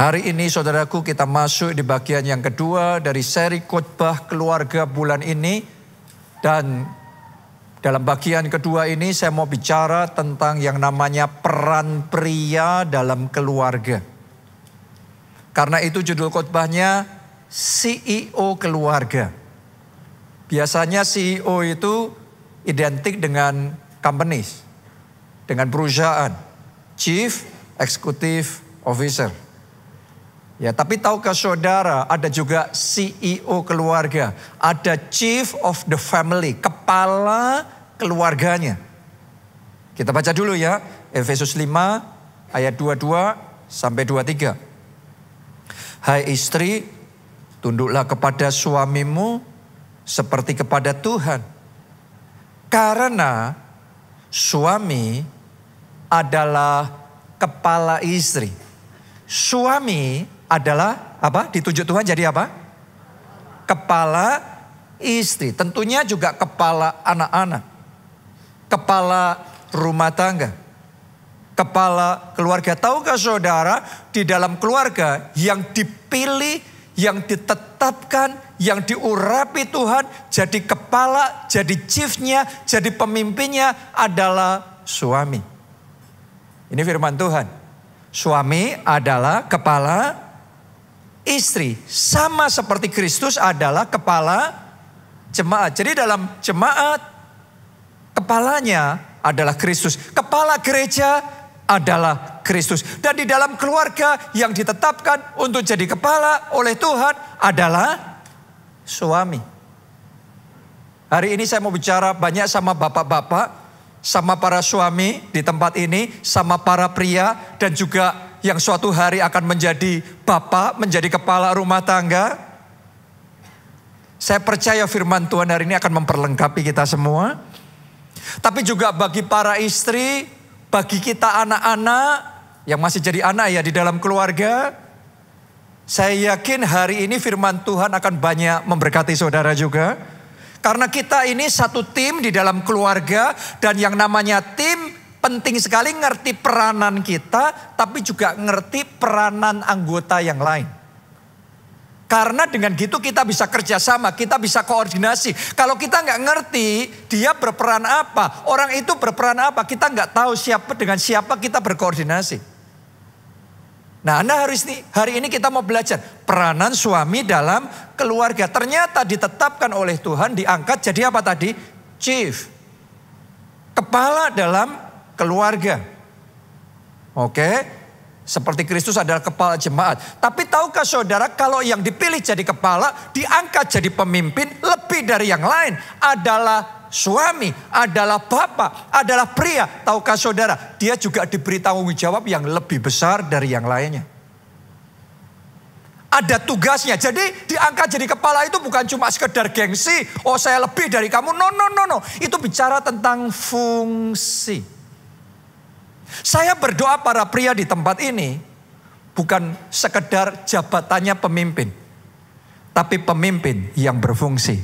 Hari ini saudaraku kita masuk di bagian yang kedua dari seri khotbah keluarga bulan ini. Dan dalam bagian kedua ini saya mau bicara tentang yang namanya peran pria dalam keluarga. Karena itu judul khotbahnya CEO keluarga. Biasanya CEO itu identik dengan companies, dengan perusahaan, Chief Executive Officer. Ya, tapi tahukah saudara ada juga CEO keluarga, ada Chief of the Family, kepala keluarganya. Kita baca dulu ya, Efesus 5 ayat 22 sampai 23. Hai istri, tunduklah kepada suamimu seperti kepada Tuhan. Karena suami adalah kepala istri. Suami adalah apa? Ditunjuk Tuhan jadi apa? Kepala istri. Tentunya juga kepala anak-anak. Kepala rumah tangga. Kepala keluarga. Tahukah saudara, di dalam keluarga yang dipilih, yang ditetapkan, yang diurapi Tuhan, jadi kepala, jadi chiefnya, jadi pemimpinnya adalah suami. Ini firman Tuhan. Suami adalah kepala istri. Sama seperti Kristus adalah kepala jemaat. Jadi dalam jemaat, kepalanya adalah Kristus. Kepala gereja adalah Kristus. Dan di dalam keluarga yang ditetapkan untuk jadi kepala oleh Tuhan adalah suami. Hari ini saya mau bicara banyak sama bapak-bapak, sama para suami di tempat ini, sama para pria, dan juga yang suatu hari akan menjadi bapak, menjadi kepala rumah tangga. Saya percaya firman Tuhan hari ini akan memperlengkapi kita semua. Tapi juga bagi para istri, bagi kita anak-anak yang masih jadi anak ya di dalam keluarga, saya yakin hari ini firman Tuhan akan banyak memberkati saudara juga. Karena kita ini satu tim di dalam keluarga, dan yang namanya tim penting sekali ngerti peranan kita, tapi juga ngerti peranan anggota yang lain. Karena dengan gitu kita bisa kerjasama, kita bisa koordinasi. Kalau kita nggak ngerti dia berperan apa, orang itu berperan apa, kita nggak tahu siapa dengan siapa kita berkoordinasi. Nah, hari ini kita mau belajar peranan suami dalam keluarga. Ternyata ditetapkan oleh Tuhan, diangkat jadi apa tadi? Chief. Kepala dalam keluarga. Oke. Seperti Kristus adalah kepala jemaat. Tapi tahukah saudara, kalau yang dipilih jadi kepala, diangkat jadi pemimpin lebih dari yang lain adalah suami, adalah bapak, adalah pria. Tahukah saudara, dia juga diberi tanggung jawab yang lebih besar dari yang lainnya. Ada tugasnya. Jadi diangkat jadi kepala itu bukan cuma sekedar gengsi. Oh, saya lebih dari kamu. No. Itu bicara tentang fungsi. Saya berdoa para pria di tempat ini bukan sekedar jabatannya pemimpin, tapi pemimpin yang berfungsi.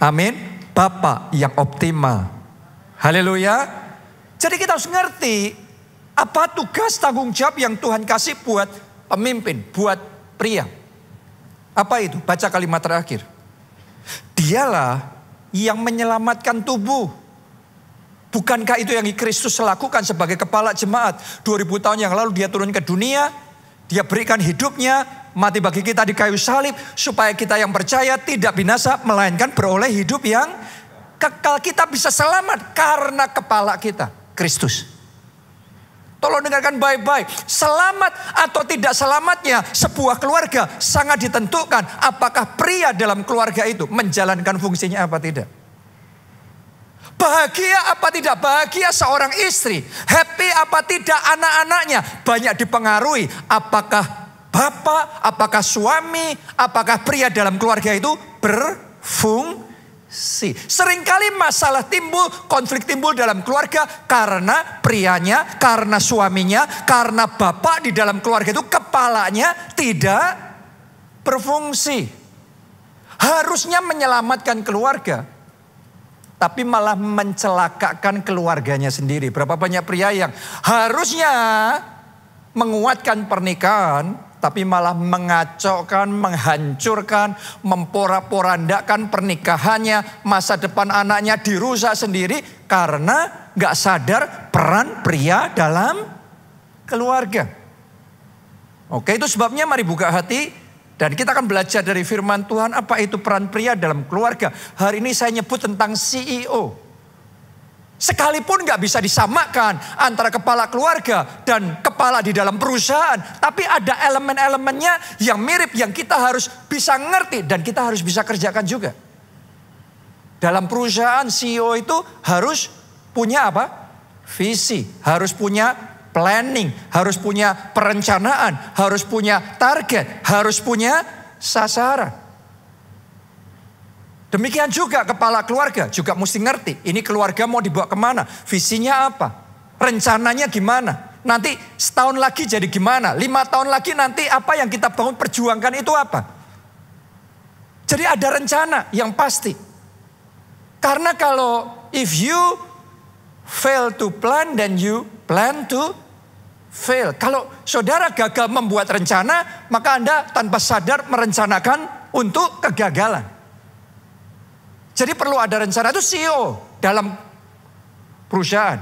Amin. Bapak yang optimal. Haleluya. Jadi kita harus ngerti apa tugas tanggung jawab yang Tuhan kasih buat pemimpin, buat pria. Apa itu? Baca kalimat terakhir. Dialah yang menyelamatkan tubuh. Bukankah itu yang Kristus lakukan sebagai kepala jemaat? 2000 tahun yang lalu dia turun ke dunia, dia berikan hidupnya, mati bagi kita di kayu salib, supaya kita yang percaya tidak binasa, melainkan beroleh hidup yang kekal. Kita bisa selamat karena kepala kita, Kristus. Tolong dengarkan baik-baik. Selamat atau tidak selamatnya sebuah keluarga sangat ditentukan apakah pria dalam keluarga itu menjalankan fungsinya apa tidak. Bahagia apa tidak bahagia seorang istri, happy apa tidak anak-anaknya, banyak dipengaruhi apakah bapak, apakah suami, apakah pria dalam keluarga itu berfungsi. Seringkali masalah timbul, konflik timbul dalam keluarga karena prianya, karena suaminya, karena bapak di dalam keluarga itu kepalanya tidak berfungsi. Harusnya menyelamatkan keluarga, tapi malah mencelakakan keluarganya sendiri. Berapa banyak pria yang harusnya menguatkan pernikahan, tapi malah mengacaukan, menghancurkan, memporak-porandakan pernikahannya, masa depan anaknya dirusak sendiri karena gak sadar peran pria dalam keluarga. Oke, itu sebabnya mari buka hati dan kita akan belajar dari firman Tuhan apa itu peran pria dalam keluarga. Hari ini saya nyebut tentang CEO. Sekalipun gak bisa disamakan antara kepala keluarga dan kepala di dalam perusahaan. Tapi ada elemen-elemennya yang mirip yang kita harus bisa ngerti dan kita harus bisa kerjakan juga. Dalam perusahaan CEO itu harus punya apa? Visi, harus punya planning, harus punya perencanaan, harus punya target, harus punya sasaran. Demikian juga kepala keluarga juga mesti ngerti. Ini keluarga mau dibawa kemana? Visinya apa? Rencananya gimana? Nanti setahun lagi jadi gimana? 5 tahun lagi nanti apa yang kita bangun perjuangkan itu apa? Jadi ada rencana yang pasti. Karena kalau if you fail to plan, then you plan to fail. Kalau saudara gagal membuat rencana, maka Anda tanpa sadar merencanakan untuk kegagalan. Jadi perlu ada rencana, itu CEO dalam perusahaan.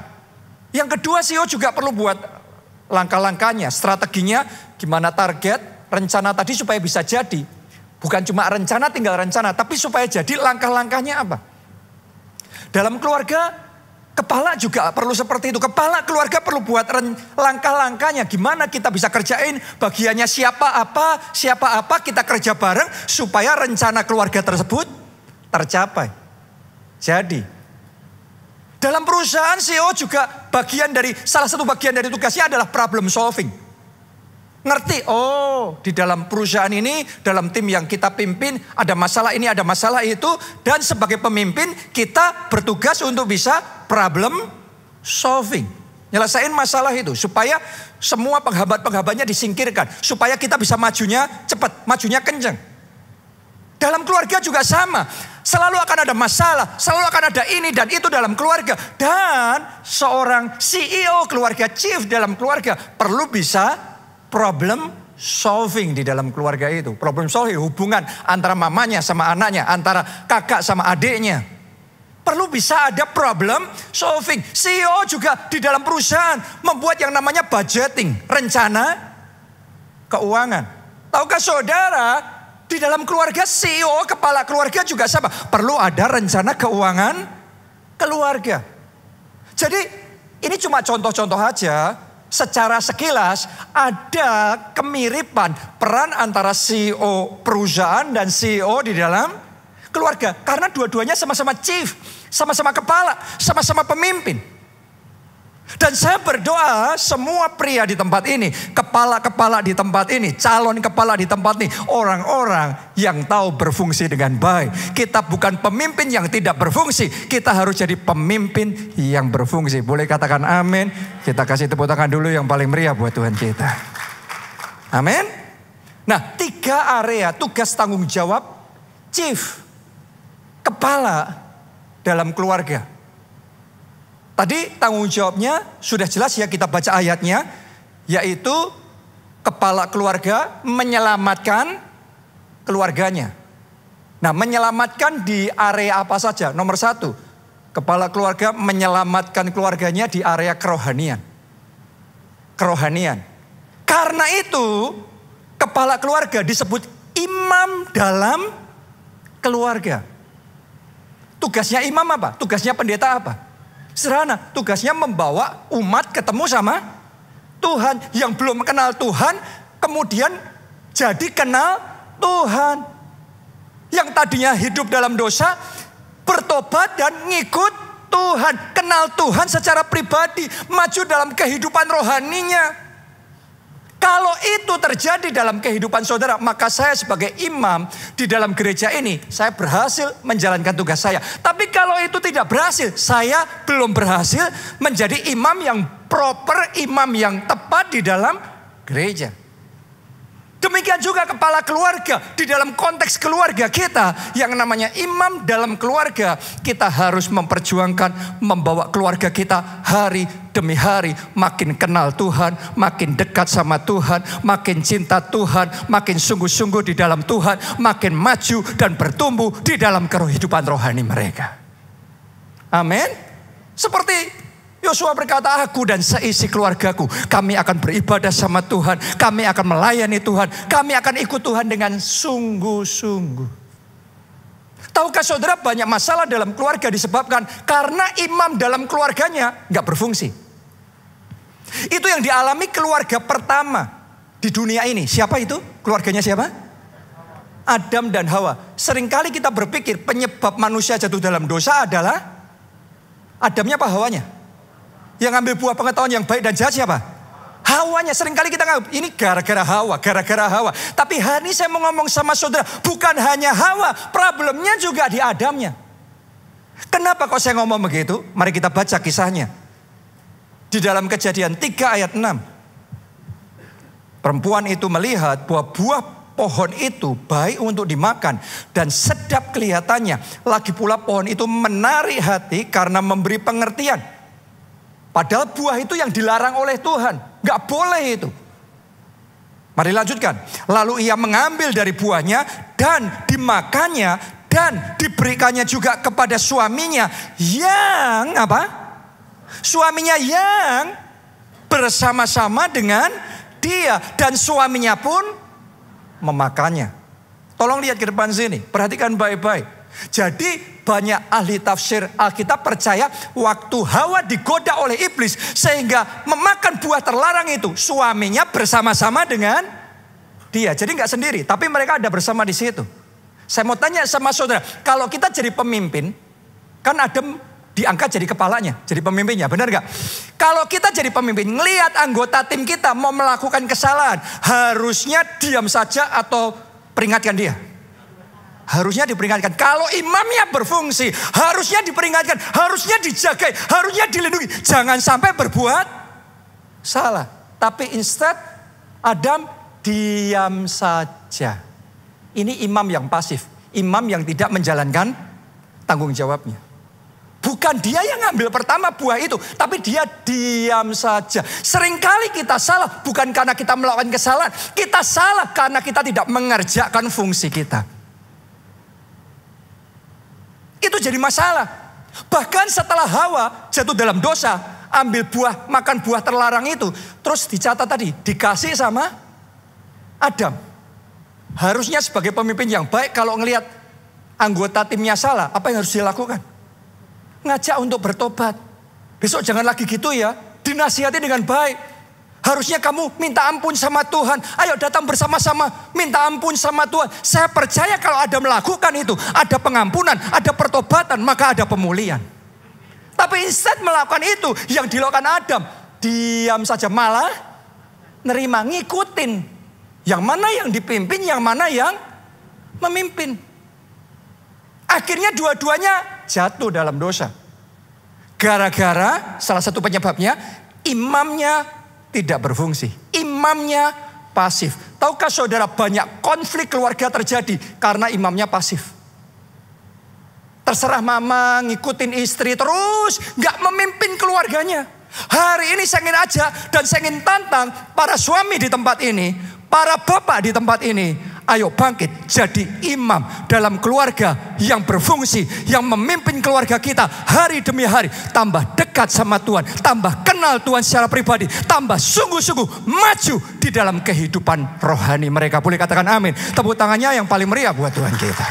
Yang kedua, CEO juga perlu buat langkah-langkahnya, strateginya, gimana target, rencana tadi supaya bisa jadi. Bukan cuma rencana, tinggal rencana, tapi supaya jadi langkah-langkahnya apa. Dalam keluarga, kepala juga perlu seperti itu. Kepala keluarga perlu buat langkah-langkahnya, gimana kita bisa kerjain bagiannya siapa apa, kita kerja bareng supaya rencana keluarga tersebut tercapai. Jadi dalam perusahaan CEO juga salah satu bagian dari tugasnya adalah problem solving. Ngerti, oh di dalam perusahaan ini, dalam tim yang kita pimpin ada masalah ini, ada masalah itu. Dan sebagai pemimpin kita bertugas untuk bisa problem solving. Nyelesain masalah itu supaya semua penghambat-penghambatnya disingkirkan. Supaya kita bisa majunya cepat, majunya kencang. Dalam keluarga juga sama. Selalu akan ada masalah, selalu akan ada ini dan itu dalam keluarga. Dan seorang CEO keluarga, chief dalam keluarga perlu bisa problem solving di dalam keluarga itu. Problem solving, hubungan antara mamanya sama anaknya, antara kakak sama adiknya. Perlu bisa ada problem solving. CEO juga di dalam perusahaan membuat yang namanya budgeting, rencana keuangan. Tahukah saudara? Di dalam keluarga CEO, kepala keluarga juga sama. Perlu ada rencana keuangan keluarga. Jadi ini cuma contoh-contoh aja. Secara sekilas ada kemiripan peran antara CEO perusahaan dan CEO di dalam keluarga. Karena dua-duanya sama-sama chief, sama-sama kepala, sama-sama pemimpin. Dan saya berdoa semua pria di tempat ini, kepala-kepala di tempat ini, calon kepala di tempat ini, orang-orang yang tahu berfungsi dengan baik. Kita bukan pemimpin yang tidak berfungsi, kita harus jadi pemimpin yang berfungsi. Boleh katakan amin? Kita kasih tepuk tangan dulu yang paling meriah buat Tuhan kita. Amin. Nah, 3 area tugas tanggung jawab chief, kepala dalam keluarga. Tadi tanggung jawabnya sudah jelas ya, kita baca ayatnya. Yaitu kepala keluarga menyelamatkan keluarganya. Nah, menyelamatkan di area apa saja? Nomor 1, kepala keluarga menyelamatkan keluarganya di area kerohanian. Kerohanian. Karena itu kepala keluarga disebut imam dalam keluarga. Tugasnya imam apa? Tugasnya pendeta apa? Sederhana, tugasnya membawa umat ketemu sama Tuhan. Yang belum kenal Tuhan, kemudian jadi kenal Tuhan. Yang tadinya hidup dalam dosa, bertobat dan ngikut Tuhan. Kenal Tuhan secara pribadi, maju dalam kehidupan rohaninya. Kalau itu terjadi dalam kehidupan saudara, maka saya sebagai imam di dalam gereja ini, saya berhasil menjalankan tugas saya. Tapi kalau itu tidak berhasil, saya belum berhasil menjadi imam yang proper, imam yang tepat di dalam gereja. Demikian Demikian juga kepala keluarga. Di dalam konteks keluarga kita yang namanya imam dalam keluarga, kita harus memperjuangkan membawa keluarga kita hari demi hari makin kenal Tuhan, makin dekat sama Tuhan, makin cinta Tuhan, makin sungguh-sungguh di dalam Tuhan, makin maju dan bertumbuh di dalam kehidupan rohani mereka. Amin. Seperti Yosua berkata, aku dan seisi keluargaku, kami akan beribadah sama Tuhan, kami akan melayani Tuhan, kami akan ikut Tuhan dengan sungguh-sungguh. Tahukah saudara, banyak masalah dalam keluarga disebabkan karena imam dalam keluarganya gak berfungsi. Itu yang dialami keluarga pertama di dunia ini. Siapa itu? Keluarganya siapa? Adam dan Hawa. Seringkali kita berpikir penyebab manusia jatuh dalam dosa adalah Adamnya apa Hawanya? Yang ambil buah pengetahuan yang baik dan jahat siapa? Hawanya. Seringkali kita nganggap ini gara-gara Hawa. Tapi hari ini saya mau ngomong sama saudara, bukan hanya Hawa, problemnya juga di Adamnya. Kenapa kok saya ngomong begitu? Mari kita baca kisahnya. Di dalam Kejadian 3 ayat 6. Perempuan itu melihat bahwa buah pohon itu baik untuk dimakan dan sedap kelihatannya. Lagi pula pohon itu menarik hati karena memberi pengertian. Padahal buah itu yang dilarang oleh Tuhan. Gak boleh itu. Mari lanjutkan. Lalu ia mengambil dari buahnya dan dimakannya dan diberikannya juga kepada suaminya yang apa? Suaminya yang bersama-sama dengan dia. Dan suaminya pun memakannya. Tolong lihat ke depan sini. Perhatikan baik-baik. Jadi banyak ahli tafsir Alkitab percaya waktu Hawa digoda oleh iblis sehingga memakan buah terlarang itu, suaminya bersama-sama dengan dia. Jadi nggak sendiri, tapi mereka ada bersama di situ. Saya mau tanya sama saudara, kalau kita jadi pemimpin, kan Adam diangkat jadi kepalanya, jadi pemimpinnya, benar nggak? Kalau kita jadi pemimpin, ngelihat anggota tim kita mau melakukan kesalahan, harusnya diam saja atau peringatkan dia? Harusnya diperingatkan. Kalau imamnya berfungsi, harusnya diperingatkan, harusnya dijaga, harusnya dilindungi. Jangan sampai berbuat salah. Tapi instead Adam diam saja. Ini imam yang pasif, imam yang tidak menjalankan tanggung jawabnya. Bukan dia yang ngambil pertama buah itu, tapi dia diam saja. Seringkali kita salah bukan karena kita melakukan kesalahan, kita salah karena kita tidak mengerjakan fungsi kita. Itu jadi masalah. Bahkan setelah Hawa jatuh dalam dosa, ambil buah, makan buah terlarang itu, terus dicatat tadi, dikasih sama Adam. Harusnya sebagai pemimpin yang baik, kalau ngelihat anggota timnya salah, apa yang harus dilakukan? Ngajak untuk bertobat. Besok jangan lagi gitu ya, dinasihati dengan baik. Harusnya kamu minta ampun sama Tuhan. Ayo datang bersama-sama minta ampun sama Tuhan. Saya percaya kalau ada melakukan itu, ada pengampunan, ada pertobatan, maka ada pemulihan. Tapi instead melakukan itu, yang dilakukan Adam, diam saja, malah nerima, ngikutin. Yang mana yang dipimpin, yang mana yang memimpin. Akhirnya dua-duanya jatuh dalam dosa. Gara-gara salah satu penyebabnya, imamnya tidak berfungsi. Imamnya pasif. Tahukah saudara, banyak konflik keluarga terjadi karena imamnya pasif. Terserah mama ngikutin istri terus, gak memimpin keluarganya. Hari ini saya ingin ajak dan saya ingin tantang para suami di tempat ini, para bapak di tempat ini. Ayo bangkit jadi imam dalam keluarga yang berfungsi, yang memimpin keluarga kita hari demi hari. Tambah dekat sama Tuhan, tambah kenal Tuhan secara pribadi, tambah sungguh-sungguh maju di dalam kehidupan rohani mereka. Boleh katakan amin. Tepuk tangannya yang paling meriah buat Tuhan kita.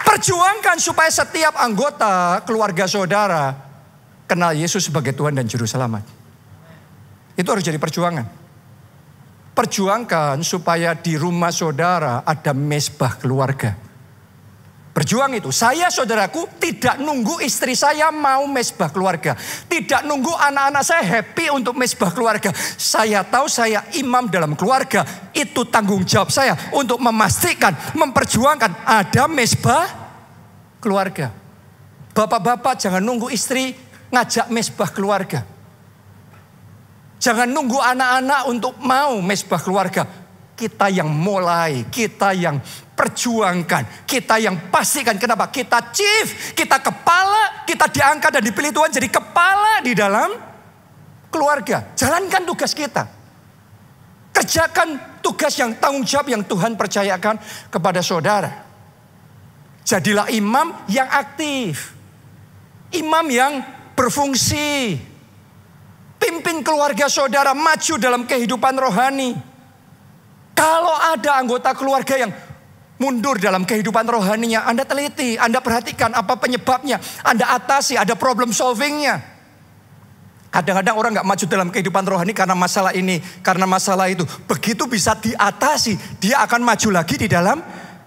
Perjuangkan supaya setiap anggota keluarga saudara kenal Yesus sebagai Tuhan dan Juru Selamat. Itu harus jadi perjuangan. Perjuangkan supaya di rumah saudara ada mezbah keluarga. Berjuang itu. Saya saudaraku tidak nunggu istri saya mau mezbah keluarga. Tidak nunggu anak-anak saya happy untuk mezbah keluarga. Saya tahu saya imam dalam keluarga. Itu tanggung jawab saya untuk memastikan, memperjuangkan ada mezbah keluarga. Bapak-bapak jangan nunggu istri ngajak mezbah keluarga. Jangan nunggu anak-anak untuk mau mezbah keluarga. Kita yang mulai, kita yang perjuangkan, kita yang pastikan. Kenapa? Kita chief, kita kepala, kita diangkat dan dipilih Tuhan jadi kepala di dalam keluarga. Jalankan tugas kita. Kerjakan tugas yang tanggung jawab yang Tuhan percayakan kepada saudara. Jadilah imam yang aktif. Imam yang berfungsi. Pimpin keluarga saudara maju dalam kehidupan rohani. Kalau ada anggota keluarga yang mundur dalam kehidupan rohaninya, Anda teliti, Anda perhatikan apa penyebabnya, Anda atasi, ada problem solvingnya. Kadang-kadang orang gak maju dalam kehidupan rohani karena masalah ini, karena masalah itu. Begitu bisa diatasi, dia akan maju lagi di dalam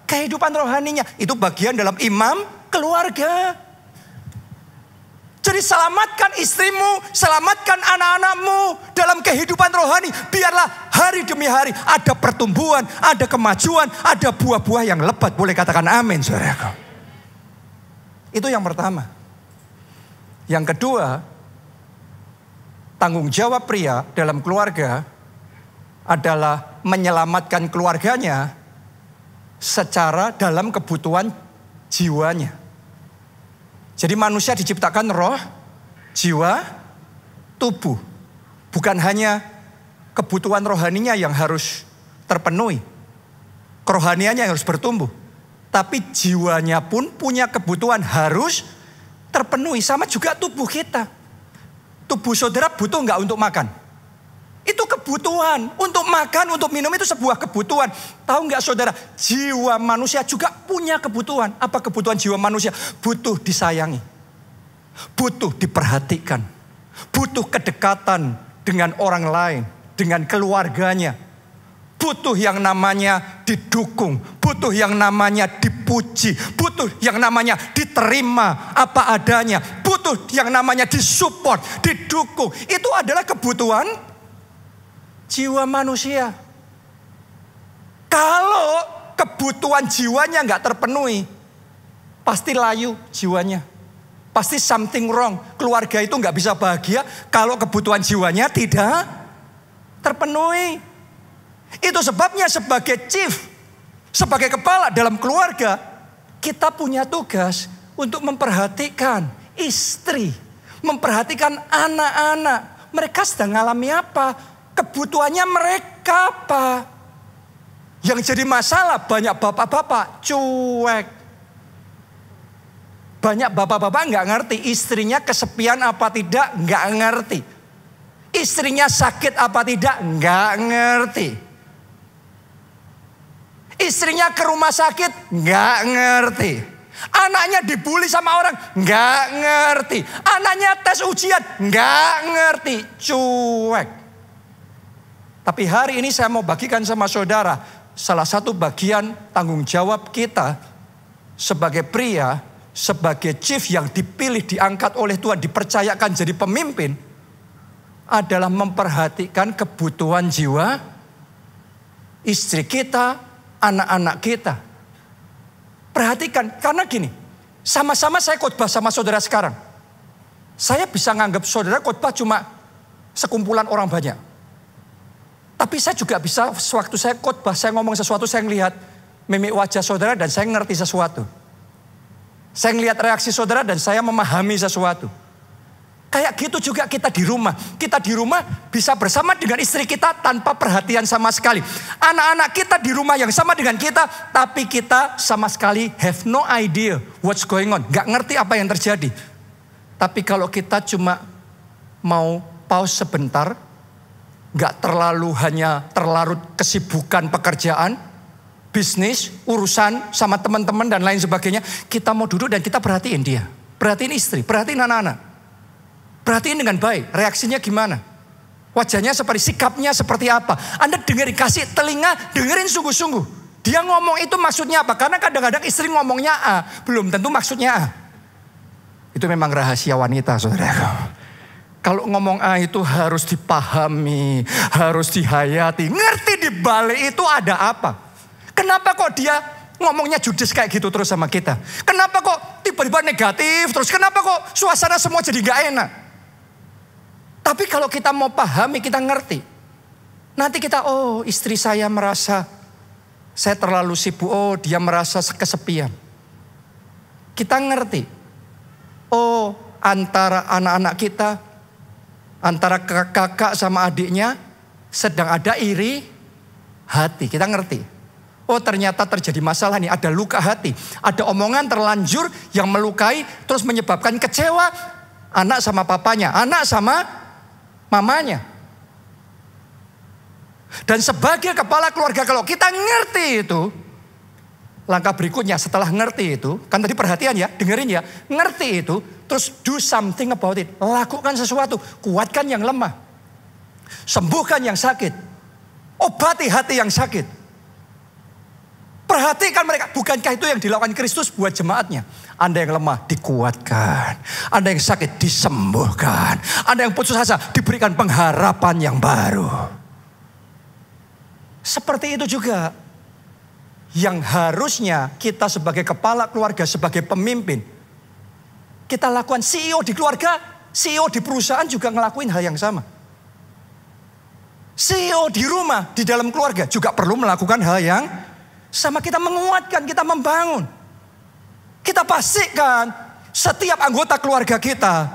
kehidupan rohaninya. Itu bagian dalam imam keluarga. Jadi selamatkan istrimu, selamatkan anak-anakmu dalam kehidupan rohani. Biarlah hari demi hari ada pertumbuhan, ada kemajuan, ada buah-buah yang lebat. Boleh katakan amin, saudaraku. Itu yang pertama. Yang kedua, tanggung jawab pria dalam keluarga adalah menyelamatkan keluarganya secara dalam kebutuhan jiwanya. Jadi manusia diciptakan roh, jiwa, tubuh. Bukan hanya kebutuhan rohaninya yang harus terpenuhi. Kerohaniannya yang harus bertumbuh. Tapi jiwanya pun punya kebutuhan harus terpenuhi. Sama juga tubuh kita. Tubuh saudara butuh nggak untuk makan? Itu kebutuhan. Untuk makan, untuk minum itu sebuah kebutuhan. Tahu nggak saudara? Jiwa manusia juga punya kebutuhan. Apa kebutuhan jiwa manusia? Butuh disayangi. Butuh diperhatikan. Butuh kedekatan dengan orang lain. Dengan keluarganya. Butuh yang namanya didukung. Butuh yang namanya dipuji. Butuh yang namanya diterima apa adanya. Butuh yang namanya disupport, didukung. Itu adalah kebutuhan jiwa manusia. Kalau kebutuhan jiwanya nggak terpenuhi, pasti layu jiwanya. Pasti something wrong. Keluarga itu nggak bisa bahagia kalau kebutuhan jiwanya tidak terpenuhi. Itu sebabnya sebagai chief, sebagai kepala dalam keluarga, kita punya tugas untuk memperhatikan istri, memperhatikan anak-anak. Mereka sedang mengalami apa? Kebutuhannya mereka apa? Yang jadi masalah banyak bapak-bapak cuek. Banyak bapak-bapak nggak ngerti istrinya kesepian apa tidak, nggak ngerti. Istrinya sakit apa tidak, nggak ngerti. Istrinya ke rumah sakit, nggak ngerti. Anaknya dibully sama orang, nggak ngerti. Anaknya tes ujian, nggak ngerti. Cuek. Tapi hari ini saya mau bagikan sama saudara, salah satu bagian tanggung jawab kita sebagai pria, sebagai chief yang dipilih, diangkat oleh Tuhan, dipercayakan jadi pemimpin, adalah memperhatikan kebutuhan jiwa istri kita, anak-anak kita. Perhatikan, karena gini, sama-sama saya khotbah sama saudara sekarang. Saya bisa nganggap saudara khotbah cuma sekumpulan orang banyak. Tapi saya juga bisa, sewaktu saya khotbah, saya ngomong sesuatu, saya ngelihat mimik wajah saudara dan saya ngerti sesuatu. Saya ngelihat reaksi saudara dan saya memahami sesuatu. Kayak gitu juga kita di rumah. Kita di rumah bisa bersama dengan istri kita tanpa perhatian sama sekali. Anak-anak kita di rumah yang sama dengan kita, tapi kita sama sekali have no idea what's going on. Gak ngerti apa yang terjadi. Tapi kalau kita cuma mau pause sebentar, gak terlalu hanya terlarut kesibukan pekerjaan, bisnis, urusan sama teman-teman dan lain sebagainya. Kita mau duduk dan kita perhatiin dia. Perhatiin istri, perhatiin anak-anak. Perhatiin dengan baik, reaksinya gimana. Wajahnya seperti, sikapnya seperti apa. Anda dengerin, kasih telinga, dengerin sungguh-sungguh. Dia ngomong itu maksudnya apa? Karena kadang-kadang istri ngomongnya A, belum tentu maksudnya A. Itu memang rahasia wanita, saudara. Kalau ngomong A itu harus dipahami, harus dihayati. Ngerti di balik itu ada apa. Kenapa kok dia ngomongnya judes kayak gitu terus sama kita? Kenapa kok tiba-tiba negatif terus? Kenapa kok suasana semua jadi gak enak? Tapi kalau kita mau pahami, kita ngerti. Nanti kita, oh istri saya merasa saya terlalu sibuk, oh dia merasa kesepian. Kita ngerti, oh antara anak-anak kita, antara kakak sama adiknya sedang ada iri hati. Kita ngerti, oh ternyata terjadi masalah nih, ada luka hati. Ada omongan terlanjur yang melukai terus menyebabkan kecewa anak sama papanya, anak sama mamanya. Dan sebagai kepala keluarga kalau kita ngerti itu, langkah berikutnya setelah ngerti itu, kan tadi perhatian ya, dengerin ya, ngerti itu, terus do something about it. Lakukan sesuatu, kuatkan yang lemah, sembuhkan yang sakit, obati hati yang sakit. Perhatikan mereka, bukankah itu yang dilakukan Kristus buat jemaatnya? Anda yang lemah dikuatkan, Anda yang sakit disembuhkan, Anda yang putus asa diberikan pengharapan yang baru. Seperti itu juga yang harusnya kita sebagai kepala keluarga, sebagai pemimpin, kita lakukan. CEO di keluarga, CEO di perusahaan juga ngelakuin hal yang sama. CEO di rumah, di dalam keluarga juga perlu melakukan hal yang sama. Kita menguatkan, kita membangun. Kita pastikan setiap anggota keluarga kita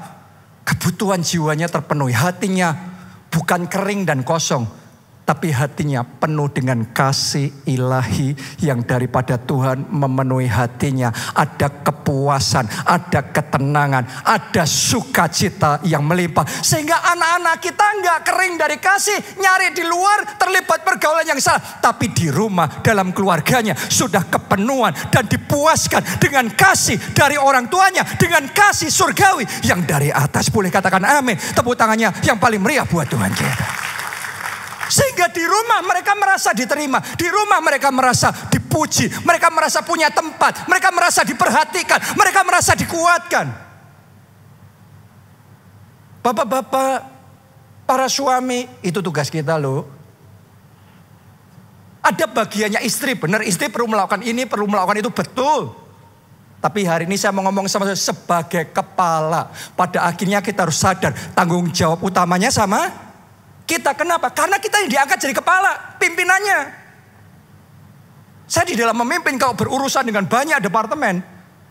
kebutuhan jiwanya terpenuhi. Hatinya bukan kering dan kosong, tapi hatinya penuh dengan kasih ilahi yang daripada Tuhan memenuhi hatinya. Ada kepuasan, ada ketenangan, ada sukacita yang melimpah. Sehingga anak-anak kita nggak kering dari kasih, nyari di luar, terlibat pergaulan yang salah. Tapi di rumah, dalam keluarganya sudah kepenuhan dan dipuaskan dengan kasih dari orang tuanya, dengan kasih surgawi yang dari atas. Boleh katakan amin. Tepuk tangannya yang paling meriah buat Tuhan kita. Sehingga di rumah mereka merasa diterima. Di rumah mereka merasa dipuji. Mereka merasa punya tempat. Mereka merasa diperhatikan. Mereka merasa dikuatkan. Bapak-bapak, para suami, itu tugas kita loh. Ada bagiannya istri, benar istri perlu melakukan ini, perlu melakukan itu, betul. Tapi hari ini saya mau ngomong sama saya sebagai kepala. Pada akhirnya kita harus sadar tanggung jawab utamanya sama kita. Kenapa? Karena kita yang diangkat jadi kepala, pimpinannya. Saya di dalam memimpin kalau berurusan dengan banyak departemen,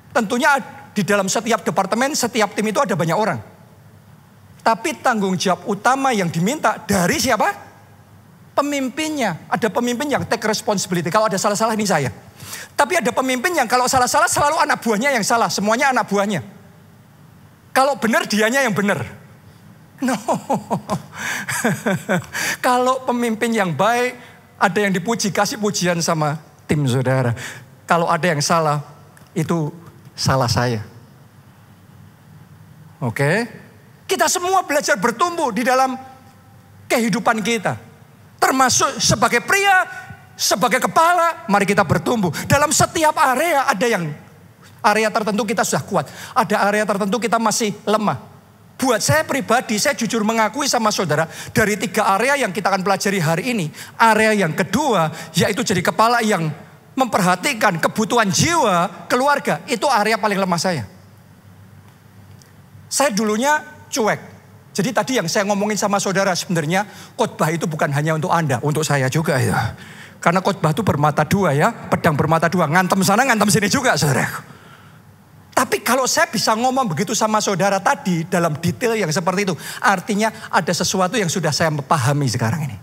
tentunya di dalam setiap departemen, setiap tim itu ada banyak orang. Tapi tanggung jawab utama yang diminta dari siapa? Pemimpinnya. Ada pemimpin yang take responsibility. Kalau ada salah-salah ini saya. Tapi ada pemimpin yang kalau salah-salah selalu anak buahnya yang salah. Semuanya anak buahnya. Kalau benar dianya yang benar. No. Kalau pemimpin yang baik, ada yang dipuji, kasih pujian sama tim saudara. Kalau ada yang salah, itu salah saya. Oke? Kita semua belajar bertumbuh di dalam kehidupan kita. Termasuk sebagai pria, sebagai kepala, mari kita bertumbuh. Dalam setiap area ada yang area tertentu kita sudah kuat. Ada area tertentu kita masih lemah. Buat saya pribadi, saya jujur mengakui sama saudara, dari 3 area yang kita akan pelajari hari ini, area yang kedua, yaitu jadi kepala yang memperhatikan kebutuhan jiwa keluarga, itu area paling lemah saya. Saya dulunya cuek. Jadi tadi yang saya ngomongin sama saudara, sebenarnya khotbah itu bukan hanya untuk Anda, untuk saya juga ya. Karena khotbah itu bermata dua ya, pedang bermata dua, ngantem sana ngantem sini juga saudara. Tapi kalau saya bisa ngomong begitu sama saudara tadi dalam detail yang seperti itu, artinya ada sesuatu yang sudah saya pahami sekarang ini.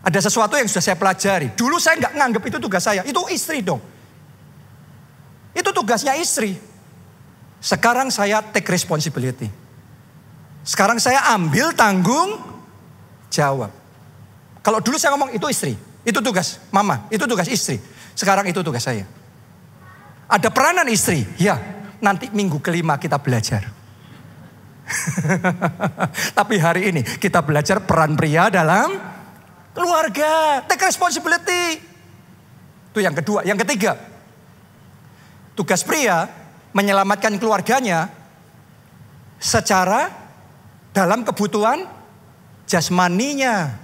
Ada sesuatu yang sudah saya pelajari. Dulu saya nggak nganggap itu tugas saya, itu istri dong. Itu tugasnya istri. Sekarang saya take responsibility. Sekarang saya ambil tanggung jawab. Kalau dulu saya ngomong itu istri, itu tugas mama, itu tugas istri. Sekarang itu tugas saya. Ada peranan istri, ya. Nanti minggu kelima kita belajar. Tapi hari ini kita belajar peran pria dalam keluarga. Take responsibility. Itu yang kedua. Yang ketiga, tugas pria menyelamatkan keluarganya secara dalam kebutuhan jasmaninya.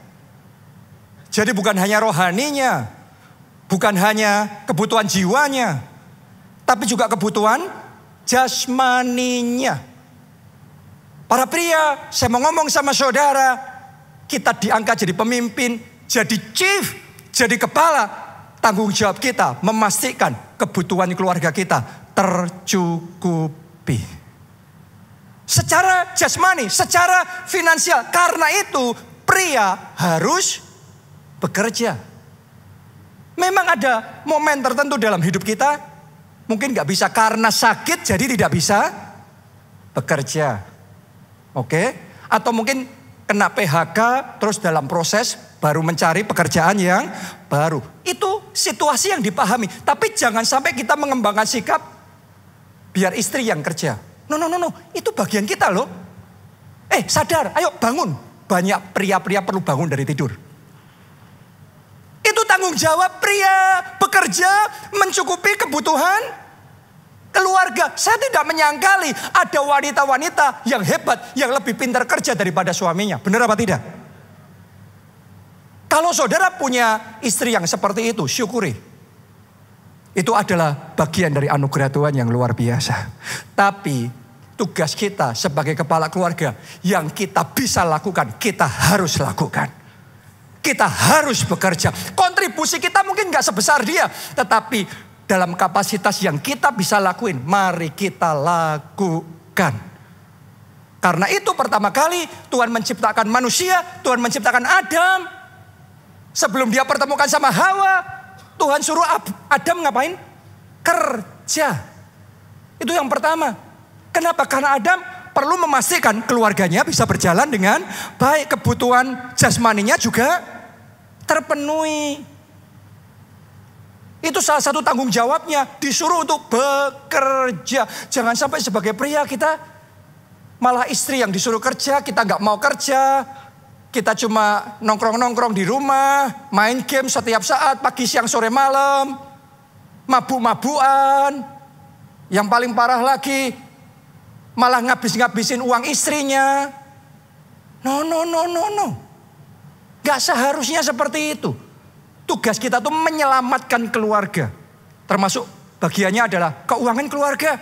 Jadi bukan hanya rohaninya, bukan hanya kebutuhan jiwanya, tapi juga kebutuhan jasmaninya. Para pria, saya mau ngomong sama saudara, kita diangkat jadi pemimpin, jadi chief, jadi kepala, tanggung jawab kita memastikan kebutuhan keluarga kita tercukupi. Secara jasmani, secara finansial. Karena itu pria harus bekerja. Memang ada momen tertentu dalam hidup kita, mungkin gak bisa karena sakit jadi tidak bisa bekerja. Oke? Atau mungkin kena PHK terus dalam proses baru mencari pekerjaan yang baru. Itu situasi yang dipahami. Tapi jangan sampai kita mengembangkan sikap biar istri yang kerja. No. Itu bagian kita loh. Sadar, ayo bangun. Banyak pria-pria perlu bangun dari tidur. Itu tanggung jawab pria bekerja mencukupi kebutuhan keluarga. Saya tidak menyangkali ada wanita-wanita yang hebat, yang lebih pintar kerja daripada suaminya. Benar apa tidak? Kalau saudara punya istri yang seperti itu, syukuri. Itu adalah bagian dari anugerah Tuhan yang luar biasa. Tapi tugas kita sebagai kepala keluarga yang kita bisa lakukan, kita harus lakukan. Kita harus bekerja. Kontribusi kita mungkin gak sebesar dia, tetapi dalam kapasitas yang kita bisa lakuin, mari kita lakukan. Karena itu pertama kali Tuhan menciptakan manusia, Tuhan menciptakan Adam. Sebelum dia pertemukan sama Hawa, Tuhan suruh Adam ngapain? Kerja. Itu yang pertama. Kenapa? Karena Adam perlu memastikan keluarganya bisa berjalan dengan baik. Kebutuhan jasmaninya juga terpenuhi. Itu salah satu tanggung jawabnya. Disuruh untuk bekerja. Jangan sampai sebagai pria kita malah istri yang disuruh kerja, kita gak mau kerja. Kita cuma nongkrong-nongkrong di rumah, main game setiap saat, pagi, siang, sore, malam. Mabuk-mabuan. Yang paling parah lagi, malah ngabis-ngabisin uang istrinya. No. Gak seharusnya seperti itu. Tugas kita tuh menyelamatkan keluarga. Termasuk bagiannya adalah keuangan keluarga.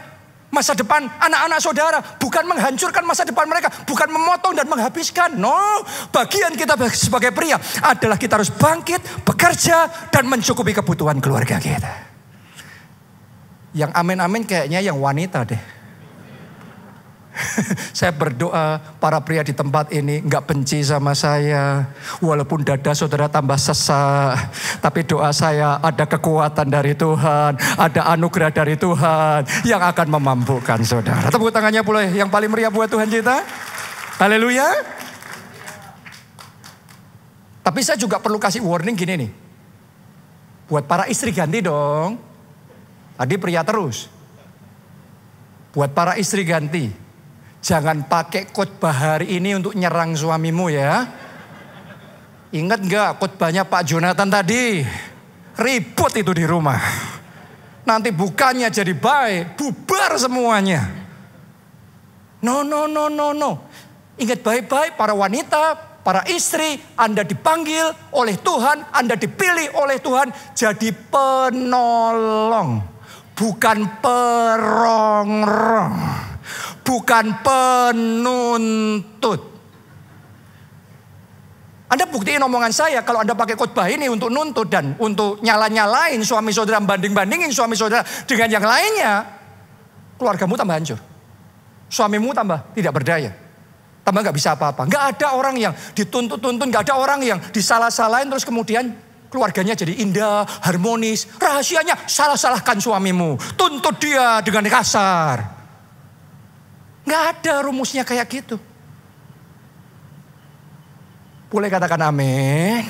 Masa depan anak-anak saudara. Bukan menghancurkan masa depan mereka. Bukan memotong dan menghabiskan. No. Bagian kita sebagai pria adalah kita harus bangkit, bekerja, dan mencukupi kebutuhan keluarga kita. Yang amin-amin kayaknya yang wanita deh. Saya berdoa para pria di tempat ini gak benci sama saya. Walaupun dada saudara tambah sesak, tapi doa saya ada kekuatan dari Tuhan, ada anugerah dari Tuhan yang akan memampukan saudara. Tepuk tangannya boleh yang paling meriah buat Tuhan kita. Haleluya. Tapi saya juga perlu kasih warning gini nih. Buat para istri ganti dong. Tadi pria terus. Buat para istri ganti. Jangan pakai khotbah hari ini untuk nyerang suamimu ya. Ingat gak khotbahnya Pak Jonathan tadi? Ribut itu di rumah. Nanti bukannya jadi baik, bubar semuanya. No. Ingat baik-baik para wanita, para istri, Anda dipanggil oleh Tuhan, Anda dipilih oleh Tuhan jadi penolong. Bukan perongrong. Bukan penuntut. Anda buktiin omongan saya kalau Anda pakai khotbah ini untuk nuntut dan untuk nyala-nyalain suami saudara, banding-bandingin suami saudara dengan yang lainnya, keluargamu tambah hancur. Suamimu tambah tidak berdaya. Tambah gak bisa apa-apa. Gak ada orang yang dituntut-tuntut, gak ada orang yang disalah-salahin terus kemudian keluarganya jadi indah, harmonis. Rahasianya salah-salahkan suamimu. Tuntut dia dengan kasar. Gak ada rumusnya kayak gitu. Boleh katakan amin.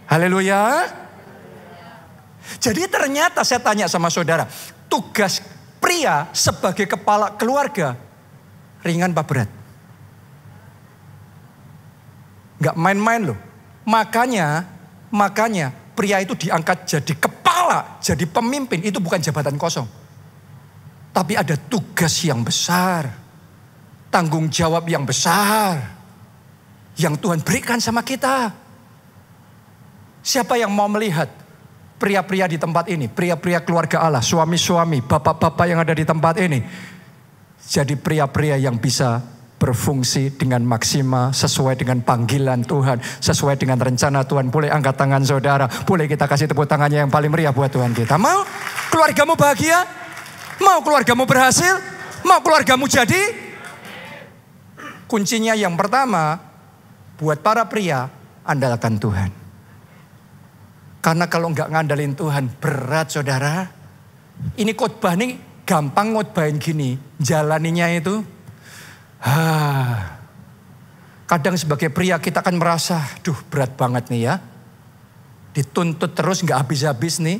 Haleluya. Jadi ternyata saya tanya sama saudara. Tugas pria sebagai kepala keluarga ringan apa berat? Gak main-main loh. Makanya pria itu diangkat jadi kepala, jadi pemimpin. Itu bukan jabatan kosong. Tapi ada tugas yang besar. Tanggung jawab yang besar. Yang Tuhan berikan sama kita. Siapa yang mau melihat pria-pria di tempat ini. Pria-pria keluarga Allah. Suami-suami, bapak-bapak yang ada di tempat ini. Jadi pria-pria yang bisa berfungsi dengan maksimal sesuai dengan panggilan Tuhan, sesuai dengan rencana Tuhan. Boleh angkat tangan saudara, boleh kita kasih tepuk tangannya yang paling meriah buat Tuhan kita. Mau keluargamu bahagia? Mau keluargamu berhasil? Mau keluargamu jadi? Kuncinya yang pertama, buat para pria, andalkan Tuhan. Karena kalau nggak ngandalin Tuhan, berat saudara. Ini khotbah nih gampang ngotbahin gini, jalaninya itu. Kadang sebagai pria kita akan merasa, duh berat banget nih ya. Dituntut terus nggak habis-habis nih.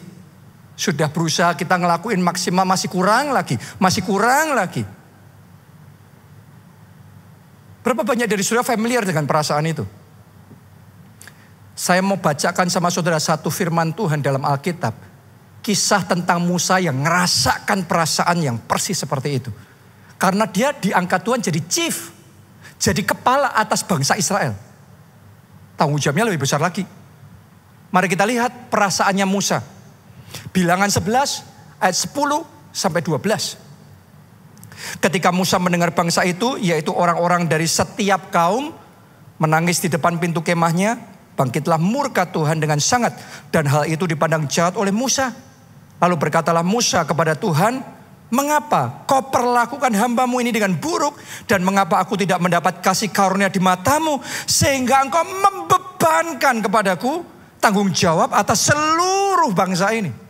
Sudah berusaha kita ngelakuin maksimal, masih kurang lagi. Berapa banyak dari saudara familiar dengan perasaan itu? Saya mau bacakan sama saudara satu firman Tuhan dalam Alkitab. Kisah tentang Musa yang ngerasakan perasaan yang persis seperti itu. Karena dia diangkat Tuhan jadi chief. Jadi kepala atas bangsa Israel. Tanggung jawabnya lebih besar lagi. Mari kita lihat perasaannya Musa. Bilangan 11 ayat 10 sampai 12. Ketika Musa mendengar bangsa itu, yaitu orang-orang dari setiap kaum, menangis di depan pintu kemahnya, bangkitlah murka Tuhan dengan sangat. Dan hal itu dipandang jahat oleh Musa. Lalu berkatalah Musa kepada Tuhan, mengapa kau perlakukan hambamu ini dengan buruk? Dan mengapa aku tidak mendapat kasih karunia di matamu? Sehingga engkau membebankan kepadaku tanggung jawab atas seluruh bangsa ini.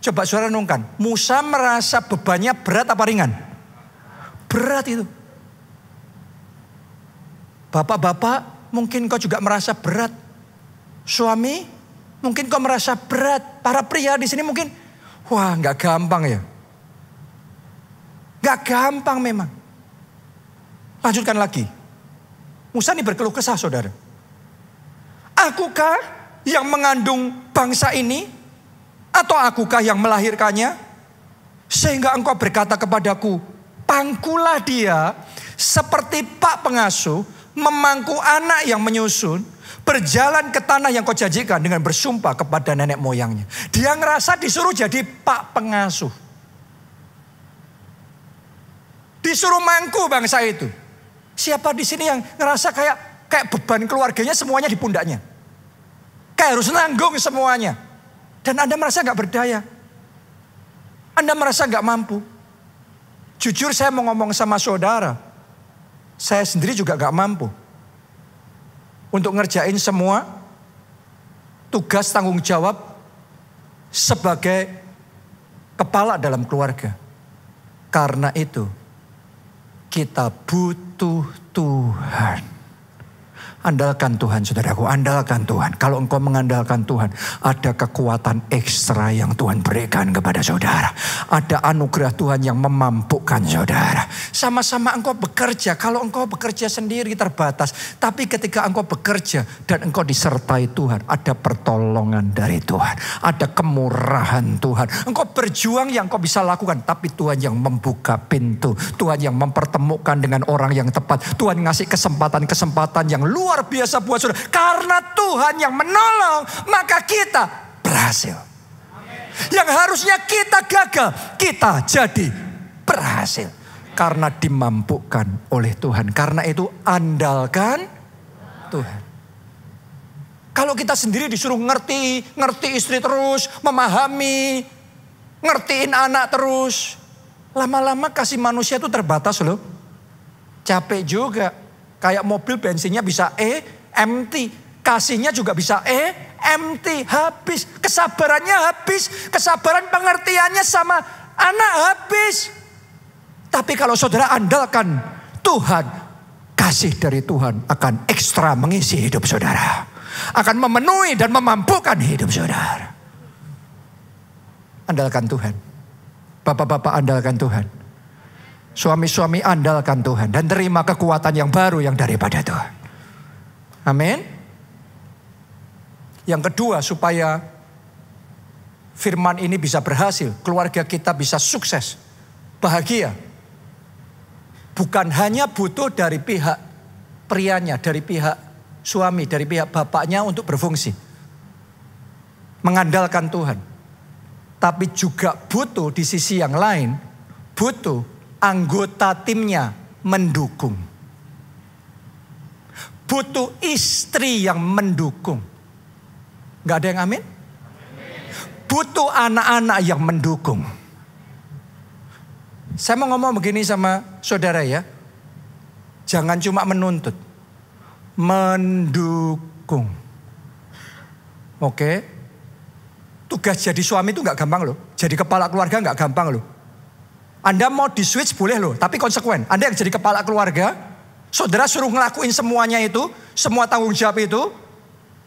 Coba saudara renungkan, Musa merasa bebannya berat apa ringan? Berat itu. Bapak-bapak, mungkin kau juga merasa berat. Suami, mungkin kau merasa berat. Para pria di sini mungkin, wah nggak gampang ya. Nggak gampang memang. Lanjutkan lagi. Musa ini berkeluh kesah saudara. Akukah yang mengandung bangsa ini? Atau akukah yang melahirkannya? Sehingga engkau berkata kepadaku, pangkulah dia seperti pak pengasuh memangku anak yang menyusun, berjalan ke tanah yang kau janjikan dengan bersumpah kepada nenek moyangnya. Dia ngerasa disuruh jadi pak pengasuh. Disuruh mangku bangsa itu. Siapa di sini yang ngerasa kayak beban keluarganya semuanya di pundaknya? Kayak harus nanggung semuanya. Dan Anda merasa gak berdaya. Anda merasa gak mampu. Jujur saya mau ngomong sama saudara. Saya sendiri juga gak mampu. Untuk ngerjain semua tugas tanggung jawab sebagai kepala dalam keluarga. Karena itu kita butuh Tuhan. Andalkan Tuhan saudaraku, andalkan Tuhan. Kalau engkau mengandalkan Tuhan, ada kekuatan ekstra yang Tuhan berikan kepada saudara. Ada anugerah Tuhan yang memampukan saudara. Sama-sama engkau bekerja, kalau engkau bekerja sendiri terbatas. Tapi ketika engkau bekerja dan engkau disertai Tuhan, ada pertolongan dari Tuhan. Ada kemurahan Tuhan. Engkau berjuang yang engkau bisa lakukan, tapi Tuhan yang membuka pintu. Tuhan yang mempertemukan dengan orang yang tepat. Tuhan ngasih kesempatan-kesempatan yang luar biasa buat saudara. Karena Tuhan yang menolong, maka kita berhasil. Yang harusnya kita gagal, kita jadi berhasil. Karena dimampukan oleh Tuhan. Karena itu andalkan Tuhan. Kalau kita sendiri disuruh ngerti istri terus, memahami, ngertiin anak terus. Lama-lama kasih manusia itu terbatas loh. Capek juga. Kayak mobil bensinnya bisa empty. Kasihnya juga bisa empty. Habis. Kesabarannya habis. Kesabaran pengertiannya sama anak habis. Tapi kalau saudara andalkan Tuhan, kasih dari Tuhan akan ekstra mengisi hidup saudara. Akan memenuhi dan memampukan hidup saudara. Andalkan Tuhan. Bapak-bapak andalkan Tuhan. Suami-suami andalkan Tuhan. Dan terima kekuatan yang baru yang daripada Tuhan. Amin. Yang kedua, supaya firman ini bisa berhasil. Keluarga kita bisa sukses. Bahagia. Bukan hanya butuh dari pihak prianya, dari pihak suami, dari pihak bapaknya untuk berfungsi. Mengandalkan Tuhan. Tapi juga butuh di sisi yang lain. Butuh anggota timnya mendukung. Butuh istri yang mendukung. Gak ada yang amin? Butuh anak-anak yang mendukung. Saya mau ngomong begini sama saudara ya. Jangan cuma menuntut. Mendukung. Oke. Tugas jadi suami itu gak gampang loh. Jadi kepala keluarga gak gampang loh. Anda mau di switch boleh loh. Tapi konsekuen. Anda yang jadi kepala keluarga. Saudara suruh ngelakuin semuanya itu. Semua tanggung jawab itu.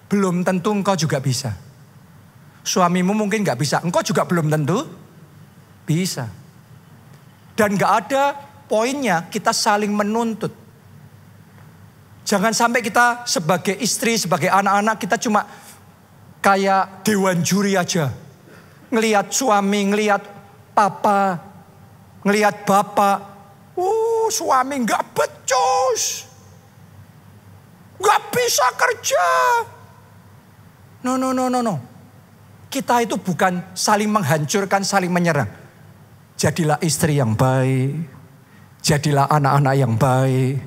Belum tentu engkau juga bisa. Suamimu mungkin gak bisa. Engkau juga belum tentu bisa. Dan gak ada poinnya kita saling menuntut. Jangan sampai kita sebagai istri, sebagai anak-anak kita cuma kayak dewan juri aja. Ngelihat suami, ngelihat papa, ngelihat bapak. Suami gak becus. Gak bisa kerja. No. Kita itu bukan saling menghancurkan, saling menyerang. Jadilah istri yang baik. Jadilah anak-anak yang baik.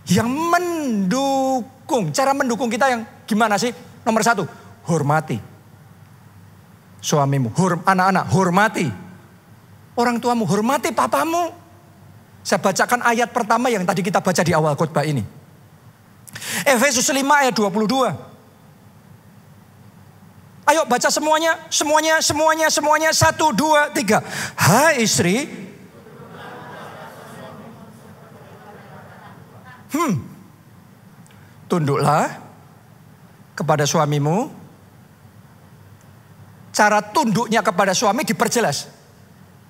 Yang mendukung. Cara mendukung kita yang gimana sih? Nomor 1, hormati. Suamimu, anak-anak, hormati. Orang tuamu, hormati papamu. Saya bacakan ayat pertama yang tadi kita baca di awal khotbah ini. Efesus 5 ayat 22. Ayo baca semuanya. 1, 2, 3. Hai istri. Tunduklah kepada suamimu. Cara tunduknya kepada suami diperjelas.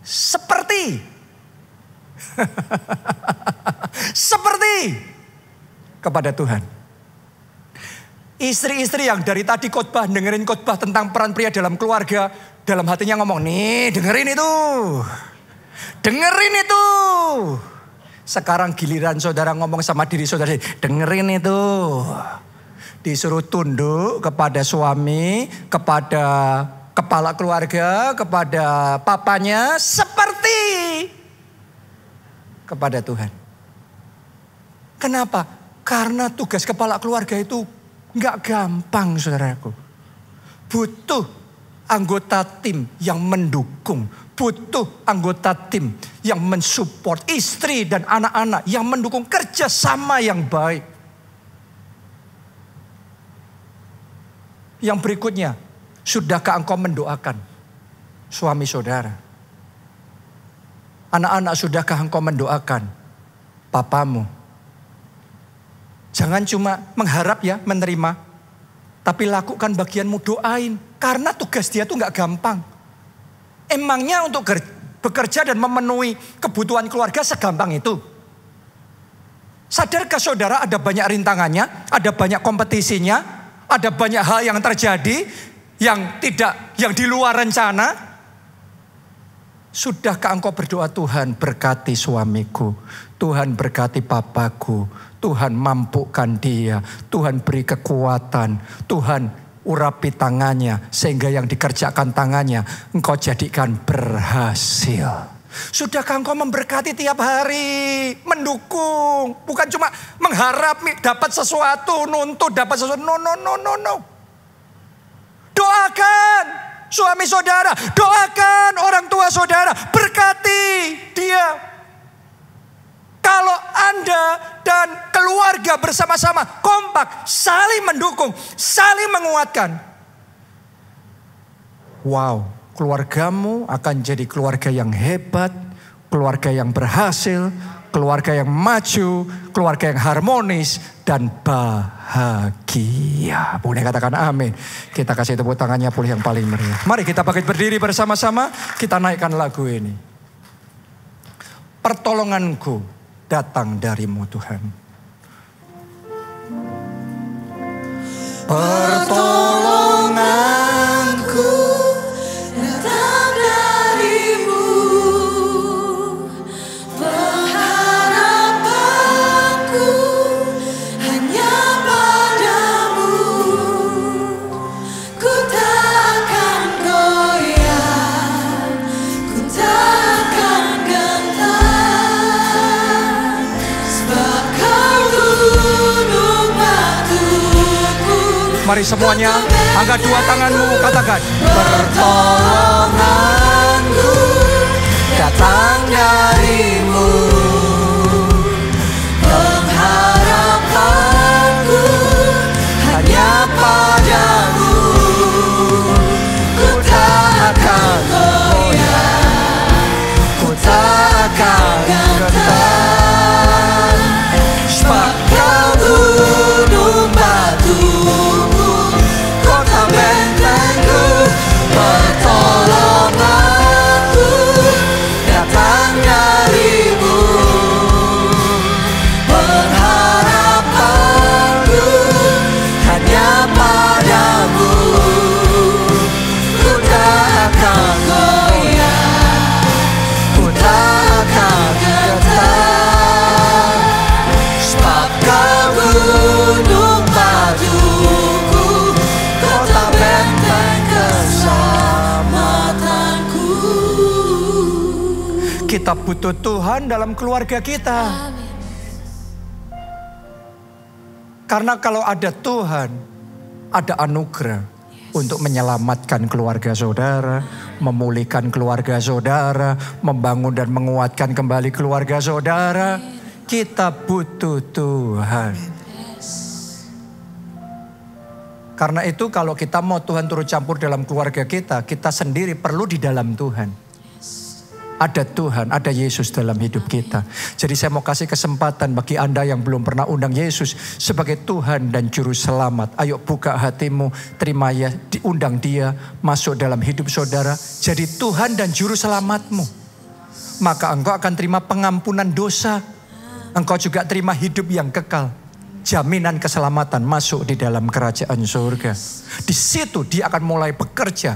Seperti. Seperti kepada Tuhan. Istri-istri yang dari tadi khotbah, dengerin khotbah tentang peran pria dalam keluarga, dalam hatinya ngomong, nih dengerin itu. Dengerin itu. Sekarang giliran saudara ngomong sama diri saudara, dengerin itu. Disuruh tunduk kepada suami, kepada kepala keluarga, kepada papanya, seperti kepada Tuhan. Kenapa? Karena tugas kepala keluarga itu gak gampang saudaraku. Butuh anggota tim yang mendukung. Butuh anggota tim yang mensupport istri dan anak-anak. Yang mendukung kerjasama yang baik. Yang berikutnya. Sudahkah engkau mendoakan suami saudara? Anak-anak, sudahkah engkau mendoakan papamu? Jangan cuma mengharap ya menerima. Tapi lakukan bagianmu, doain. Karena tugas dia tuh gak gampang. Emangnya untuk bekerja dan memenuhi kebutuhan keluarga segampang itu? Sadarkah saudara ada banyak rintangannya, ada banyak kompetisinya, ada banyak hal yang terjadi yang di luar rencana? Sudahkah engkau berdoa, Tuhan berkati suamiku, Tuhan berkati papaku, Tuhan mampukan dia, Tuhan beri kekuatan, Tuhan urapi tangannya sehingga yang dikerjakan tangannya engkau jadikan berhasil. Sudahkah engkau memberkati tiap hari, mendukung, bukan cuma mengharap dapat sesuatu, nuntut dapat sesuatu. No. Doakan suami saudara, doakan orang tua saudara, berkati dia. Kalau Anda dan keluarga bersama-sama kompak, saling mendukung, saling menguatkan. Wow, keluargamu akan jadi keluarga yang hebat, keluarga yang berhasil, keluarga yang maju, keluarga yang harmonis dan bahagia. Boleh katakan amin. Kita kasih tepuk tangannya pulih yang paling meriah. Mari kita bangkit berdiri bersama-sama, kita naikkan lagu ini. Pertolonganku datang darimu Tuhan. Pertolonganku datang darimu, pengharapanku hanya padamu. Ku tak akan goyah, ku tak akan gentar. Mari semuanya angkat dua tanganmu, katakan. Pertolonganku datang darimu, pengharapanku hanya padamu. Ku tak akan goyah, ku tak akan gentar, sebab Kau gunung batuku, kota bentengku. Pertolonganku datang darimu, pengharapanku hanya padamu. Ku tak akan goyah, ku tak akan gentar, sebab Kau gunung batuku, kota benteng keselamatanku. Kita butuh Tuhan dalam keluarga kita. Karena kalau ada Tuhan, ada anugerah untuk menyelamatkan keluarga saudara, memulihkan keluarga saudara, membangun dan menguatkan kembali keluarga saudara. Kita butuh Tuhan. Karena itu kalau kita mau Tuhan turut campur dalam keluarga kita, kita sendiri perlu di dalam Tuhan. Ada Tuhan, ada Yesus dalam hidup kita. Jadi saya mau kasih kesempatan bagi Anda yang belum pernah undang Yesus sebagai Tuhan dan Juru Selamat. Ayo buka hatimu, terima ya, diundang Dia masuk dalam hidup saudara. Jadi Tuhan dan Juru Selamatmu. Maka engkau akan terima pengampunan dosa. Engkau juga terima hidup yang kekal. Jaminan keselamatan masuk di dalam kerajaan surga. Di situ Dia akan mulai bekerja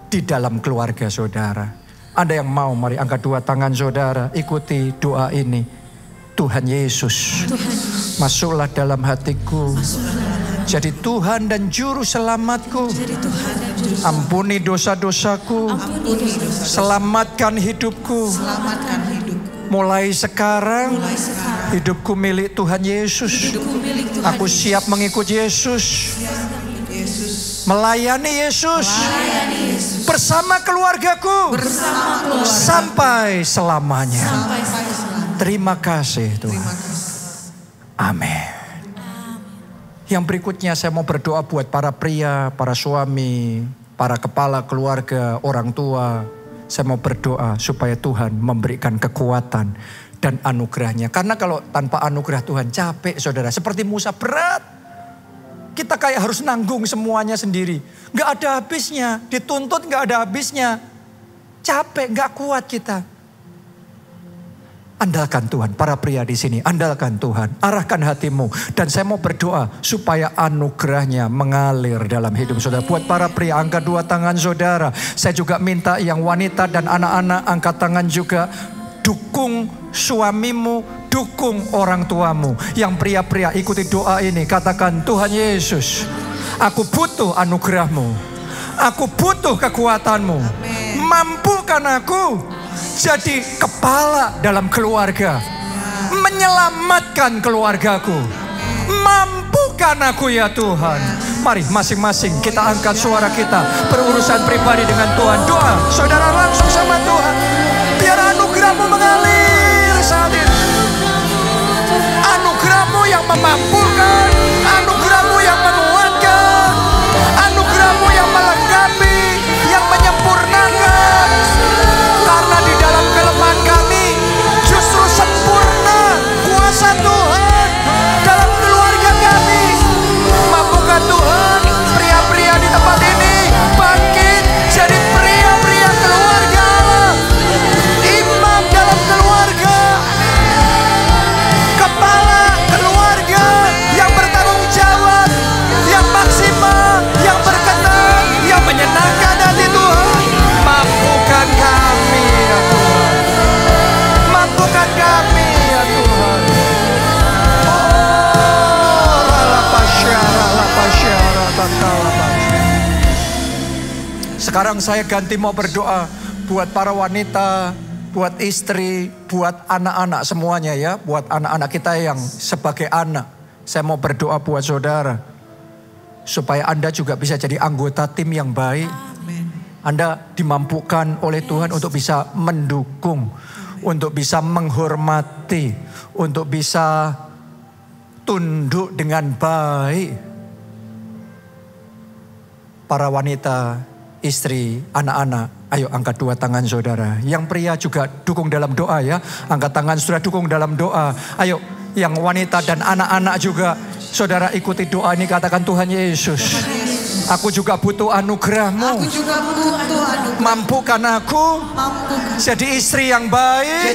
di dalam keluarga saudara. Ada yang mau, mari angkat dua tangan saudara, ikuti doa ini. Tuhan Yesus, masuklah dalam hatiku, jadi Tuhan dan Juru Selamatku. Ampuni dosa-dosaku, selamatkan hidupku. Mulai sekarang, hidupku milik Tuhan Yesus. Aku siap mengikut Yesus. Melayani Yesus bersama keluargaku sampai selamanya. Terima kasih Tuhan. Amin. Yang berikutnya saya mau berdoa buat para pria, para suami, para kepala keluarga, orang tua. Saya mau berdoa supaya Tuhan memberikan kekuatan dan anugerahnya. Karena kalau tanpa anugerah Tuhan capek saudara. Seperti Musa berat. Kita kayak harus nanggung semuanya sendiri. Gak ada habisnya. Dituntut gak ada habisnya. Capek, gak kuat kita. Andalkan Tuhan. Para pria di sini, andalkan Tuhan. Arahkan hatimu. Dan saya mau berdoa supaya anugerahnya mengalir dalam hidup saudara. Buat para pria, angkat dua tangan saudara. Saya juga minta yang wanita dan anak-anak angkat tangan juga. Dukung suamimu, dukung orang tuamu. Yang pria-pria ikuti doa ini. Katakan, Tuhan Yesus, aku butuh anugerahmu. Aku butuh kekuatanmu. Mampukan aku jadi kepala dalam keluarga. Menyelamatkan keluargaku. Mampukan aku ya Tuhan. Mari masing-masing kita angkat suara kita. Berurusan pribadi dengan Tuhan. Doa saudara langsung sama Tuhan. Biar anugerahmu mengalir saat ini. Anugerahmu yang memampukan. Anugerahmu yang menguatkan. Anugerahmu yang melengkapi. Yang menyempurnakan. Karena di dalam kelemahan kami justru sempurna kuasa Tuhan dalam keluarga kami. Mampukan Tuhan pria-pria di tempat ini bangkit jadi pria-pria keluarga Allah. Imam dalam keluarga, kepala keluarga yang bertanggung jawab, yang maksimal, yang berkenan, yang menyenangkan hati Tuhan. Mampukan kami ya Tuhan. Mampukan kami ya Tuhan. Sekarang saya ganti mau berdoa buat para wanita, buat istri, buat anak-anak semuanya ya. Buat anak-anak kita yang sebagai anak. Saya mau berdoa buat saudara. supaya Anda juga bisa jadi anggota tim yang baik. Anda dimampukan oleh Tuhan untuk bisa mendukung, untuk bisa menghormati, untuk bisa tunduk dengan baik. Para wanita, istri, anak-anak, ayo angkat dua tangan saudara. Yang pria juga dukung dalam doa ya. Angkat tangan saudara, dukung dalam doa. Ayo yang wanita dan anak-anak juga, saudara ikuti doa ini, katakan Tuhan Yesus, aku juga butuh anugerah-Mu. Mampukan aku jadi istri yang baik,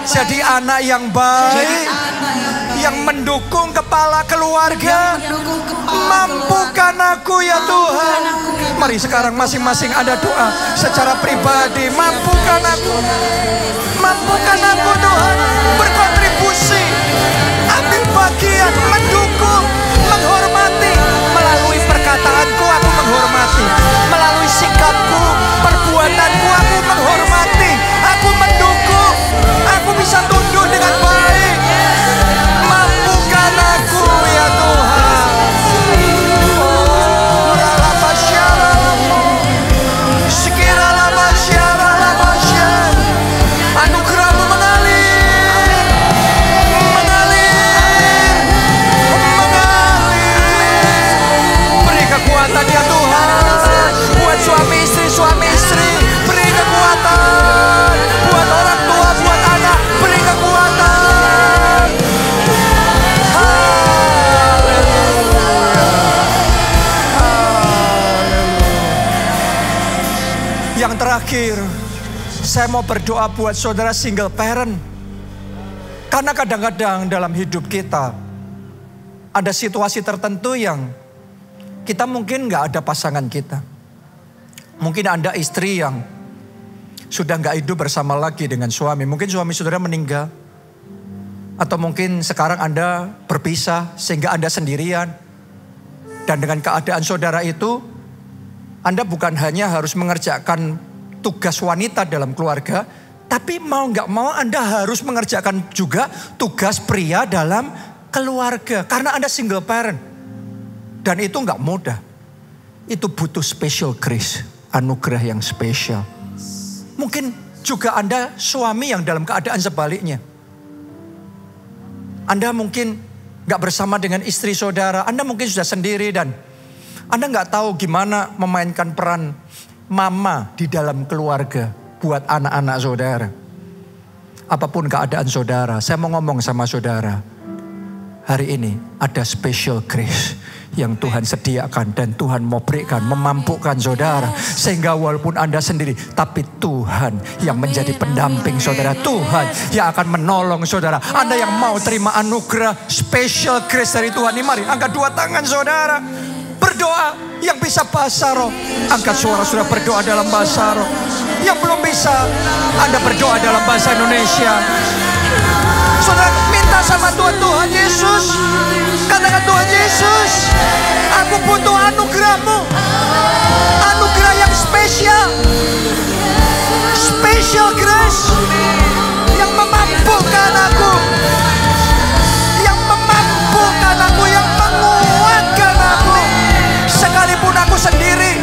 jadi anak yang baik, yang mendukung kepala keluarga. Mampukan aku ya Tuhan. Mari sekarang masing-masing ada doa secara pribadi. Mampukan aku Tuhan, berkontribusi, ambil bagian, mendukung, menghormati. Melalui perkataanku aku menghormati, melalui sikapku, perbuatanku aku menghormati, aku mendukung, aku bisa tunduk dengan baik. Mampukan aku ya Tuhan. Anugerah-Mu mengalir, beri kekuatan ya Tuhan, buat suami istri, beri kekuatan, buat orang tua, buat anak, beri kekuatan. Yang terakhir, saya mau berdoa buat saudara single parent. Karena kadang-kadang dalam hidup kita ada situasi tertentu yang kita mungkin gak ada pasangan kita. Mungkin Anda istri yang sudah gak hidup bersama lagi dengan suami. Mungkin suami saudara meninggal. Atau mungkin sekarang Anda berpisah sehingga Anda sendirian. Dan dengan keadaan saudara itu, Anda bukan hanya harus mengerjakan tugas wanita dalam keluarga, tapi mau gak mau Anda harus mengerjakan juga tugas pria dalam keluarga. Karena Anda single parent. Dan itu gak mudah. Itu butuh special grace, anugerah yang spesial. Mungkin juga Anda suami yang dalam keadaan sebaliknya. Anda mungkin gak bersama dengan istri saudara, Anda mungkin sudah sendiri dan Anda gak tahu gimana memainkan peran mama di dalam keluarga buat anak-anak saudara. Apapun keadaan saudara, saya mau ngomong sama saudara. Hari ini ada special grace yang Tuhan sediakan dan Tuhan mau berikan, memampukan saudara. Sehingga walaupun Anda sendiri, tapi Tuhan yang menjadi pendamping saudara. Tuhan yang akan menolong saudara. Anda yang mau terima anugerah special grace dari Tuhan ini, mari angkat dua tangan saudara. Berdoa yang bisa bahasa roh, angkat suara sudah berdoa dalam bahasa roh. Yang belum bisa, Anda berdoa dalam bahasa Indonesia. Saudara minta sama Tuhan, Tuhan Yesus, katakan Tuhan Yesus, aku butuh anugerah-Mu, anugerah yang spesial, special grace yang memampukan aku, yang memampukan aku, yang menguatkan aku. Sekalipun aku sendiri,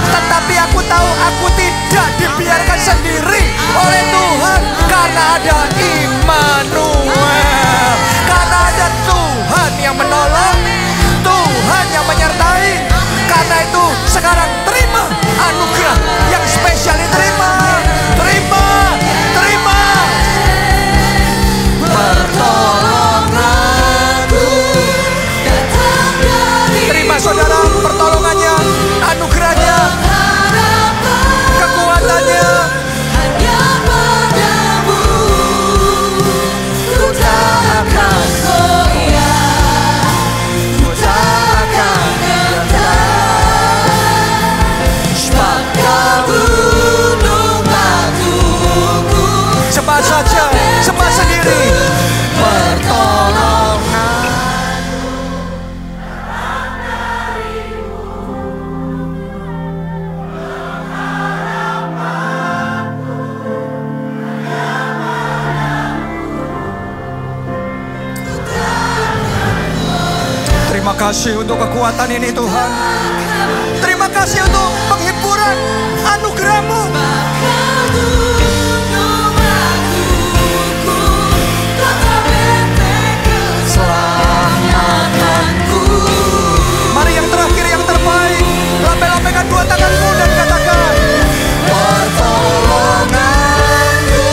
tetapi aku tahu aku tidak dibiarkan sendiri oleh Tuhan. Karena ada Immanuel, karena ada Tuhan yang menolong, Tuhan yang menyertai. Karena itu sekarang terima anugerah yang spesial ini, terima. Pertolonganku datang dari terima saudara pertolongannya, anugerahnya, kekuatannya. kasih untuk kekuatan ini Tuhan. Terima kasih untuk penghiburan anugerah-Mu. Mari yang terakhir, yang terbaik, lambai-lambaikan dua tanganmu dan katakan, pertolonganku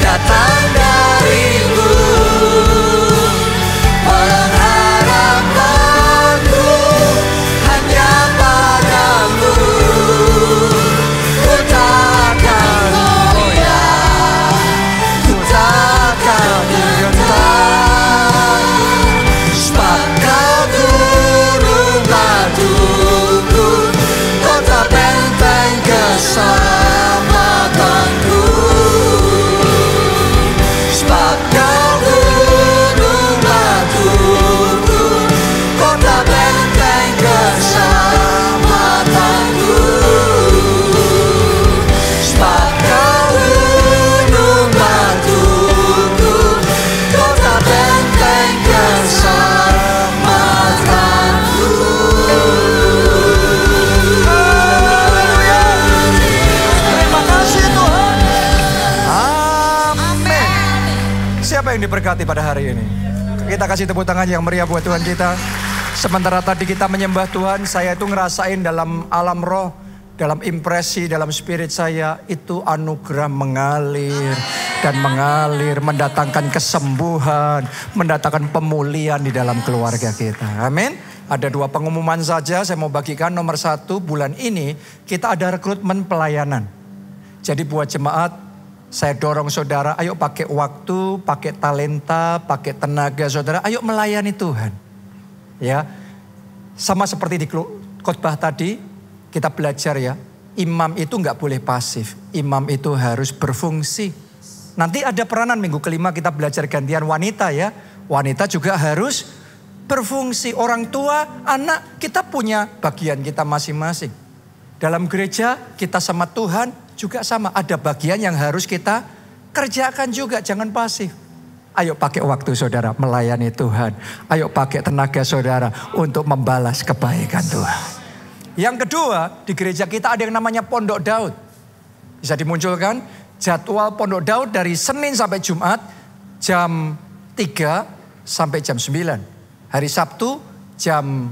datang dari-Mu, pengharapanku hanya pada-Mu. Ku takkan goyah, ku takkan gentar, sebab Kau gunung batuku, kota benteng keselamatanku. Sebab Kau gunung batuku, kota benteng keselamatanku. Sebab Kau gunung batuku, kota benteng keselamatanku. terima kasih Tuhan. Amin. Siapa yang diberkati pada hari ini? Kita kasih tepuk tangan yang meriah buat Tuhan kita. Sementara tadi kita menyembah Tuhan, saya itu ngerasain dalam alam roh, dalam impresi, dalam spirit saya, itu anugerah mengalir dan mengalir, mendatangkan kesembuhan, mendatangkan pemulihan di dalam keluarga kita. Amin. Ada dua pengumuman saja saya mau bagikan. Nomor satu, bulan ini kita ada rekrutmen pelayanan. Jadi buat jemaat, saya dorong saudara, ayo pakai waktu, pakai talenta, pakai tenaga saudara, ayo melayani Tuhan. Ya, sama seperti di khotbah tadi, kita belajar ya, imam itu nggak boleh pasif, imam itu harus berfungsi. Nanti ada peranan minggu kelima kita belajar gantian wanita ya, wanita juga harus berfungsi. Orang tua, anak, kita punya bagian kita masing-masing. Dalam gereja kita sama Tuhan juga sama, ada bagian yang harus kita kerjakan juga, jangan pasif. Ayo pakai waktu saudara melayani Tuhan. Ayo pakai tenaga saudara untuk membalas kebaikan Tuhan. Yang kedua, di gereja kita ada yang namanya Pondok Daud. Bisa dimunculkan jadwal Pondok Daud dari Senin sampai Jumat jam 3 sampai jam 9. Hari Sabtu jam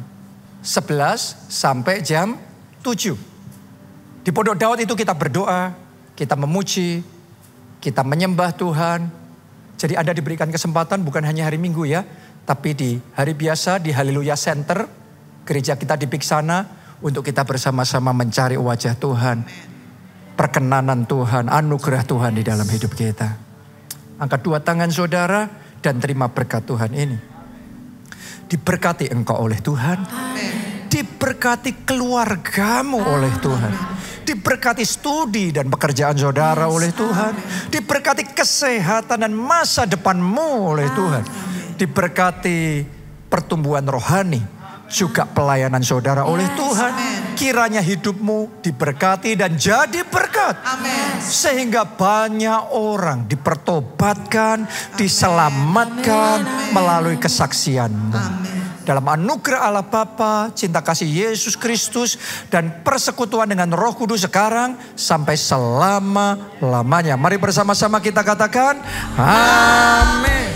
11 sampai jam 7. Di Pondok Daud itu kita berdoa, kita memuji, kita menyembah Tuhan. Jadi Anda diberikan kesempatan bukan hanya hari Minggu ya, tapi di hari biasa di Haleluya Center, gereja kita di Piksana, untuk kita bersama-sama mencari wajah Tuhan, perkenanan Tuhan, anugerah Tuhan di dalam hidup kita. Angkat dua tangan saudara dan terima berkat Tuhan ini. Diberkati engkau oleh Tuhan. Diberkati keluargamu oleh Tuhan. Diberkati studi dan pekerjaan saudara oleh Tuhan. Diberkati kesehatan dan masa depanmu oleh Tuhan. Diberkati pertumbuhan rohani, juga pelayanan saudara oleh Tuhan. Kiranya hidupmu diberkati dan jadi berkat. Sehingga banyak orang dipertobatkan, diselamatkan melalui kesaksianmu. Dalam anugerah Allah Bapa, cinta kasih Yesus Kristus, dan persekutuan dengan Roh Kudus sekarang sampai selama-lamanya. Mari bersama-sama kita katakan, amin.